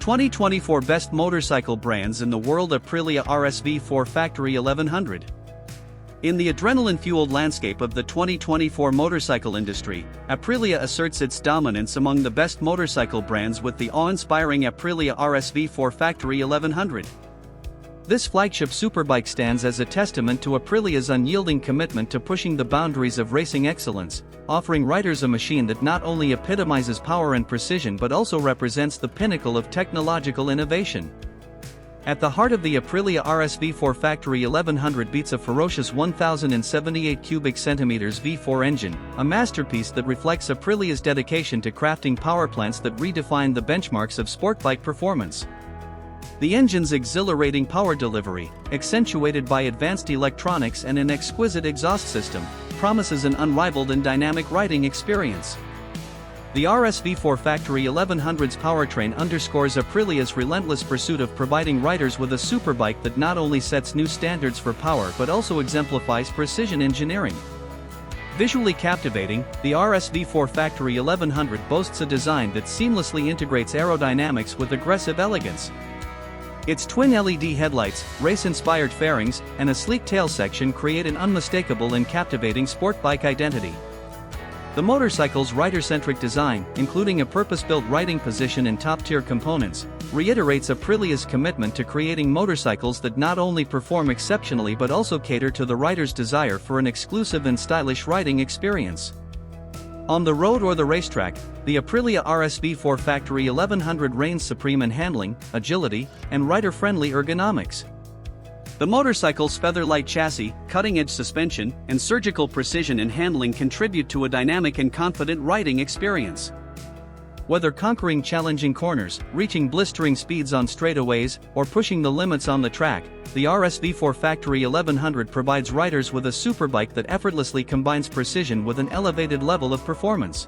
2024 Best Motorcycle Brands in the World. Aprilia RSV4 Factory 1100. In the adrenaline-fueled landscape of the 2024 motorcycle industry, Aprilia asserts its dominance among the best motorcycle brands with the awe-inspiring Aprilia RSV4 Factory 1100. This flagship superbike stands as a testament to Aprilia's unyielding commitment to pushing the boundaries of racing excellence, offering riders a machine that not only epitomizes power and precision but also represents the pinnacle of technological innovation. At the heart of the Aprilia RSV4 Factory 1100 beats a ferocious 1078 cubic centimeters V4 engine, a masterpiece that reflects Aprilia's dedication to crafting power plants that redefine the benchmarks of sport bike performance. The engine's exhilarating power delivery, accentuated by advanced electronics and an exquisite exhaust system, promises an unrivaled and dynamic riding experience. The RSV4 Factory 1100's powertrain underscores Aprilia's relentless pursuit of providing riders with a superbike that not only sets new standards for power but also exemplifies precision engineering. Visually captivating, the RSV4 Factory 1100 boasts a design that seamlessly integrates aerodynamics with aggressive elegance. Its twin LED headlights, race-inspired fairings, and a sleek tail section create an unmistakable and captivating sport bike identity. The motorcycle's rider-centric design, including a purpose-built riding position and top-tier components, reiterates Aprilia's commitment to creating motorcycles that not only perform exceptionally but also cater to the rider's desire for an exclusive and stylish riding experience. On the road or the racetrack, the Aprilia RSV4 Factory 1100 reigns supreme in handling, agility, and rider-friendly ergonomics. The motorcycle's feather-light chassis, cutting-edge suspension, and surgical precision in handling contribute to a dynamic and confident riding experience. Whether conquering challenging corners, reaching blistering speeds on straightaways, or pushing the limits on the track, the RSV4 Factory 1100 provides riders with a superbike that effortlessly combines precision with an elevated level of performance.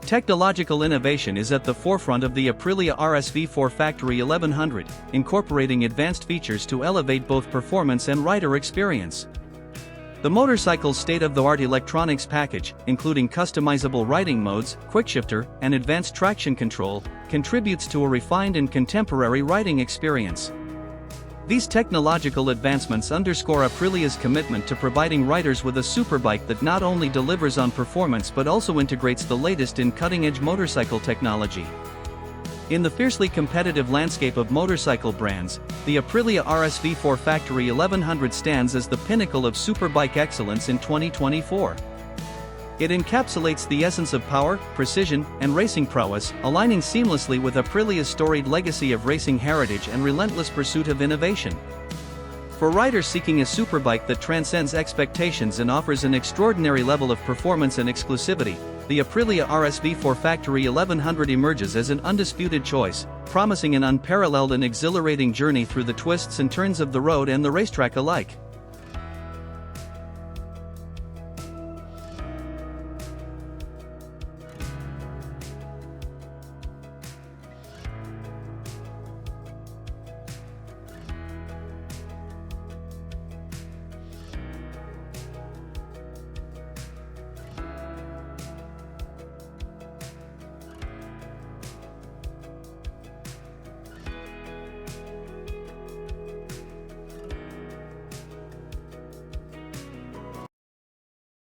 Technological innovation is at the forefront of the Aprilia RSV4 Factory 1100, incorporating advanced features to elevate both performance and rider experience. The motorcycle's state-of-the-art electronics package, including customizable riding modes, quickshifter, and advanced traction control, contributes to a refined and contemporary riding experience. These technological advancements underscore Aprilia's commitment to providing riders with a superbike that not only delivers on performance but also integrates the latest in cutting-edge motorcycle technology. In the fiercely competitive landscape of motorcycle brands, the Aprilia RSV4 Factory 1100 stands as the pinnacle of superbike excellence in 2024. It encapsulates the essence of power, precision, and racing prowess, aligning seamlessly with Aprilia's storied legacy of racing heritage and relentless pursuit of innovation. For riders seeking a superbike that transcends expectations and offers an extraordinary level of performance and exclusivity, the Aprilia RSV4 Factory 1100 emerges as an undisputed choice, promising an unparalleled and exhilarating journey through the twists and turns of the road and the racetrack alike.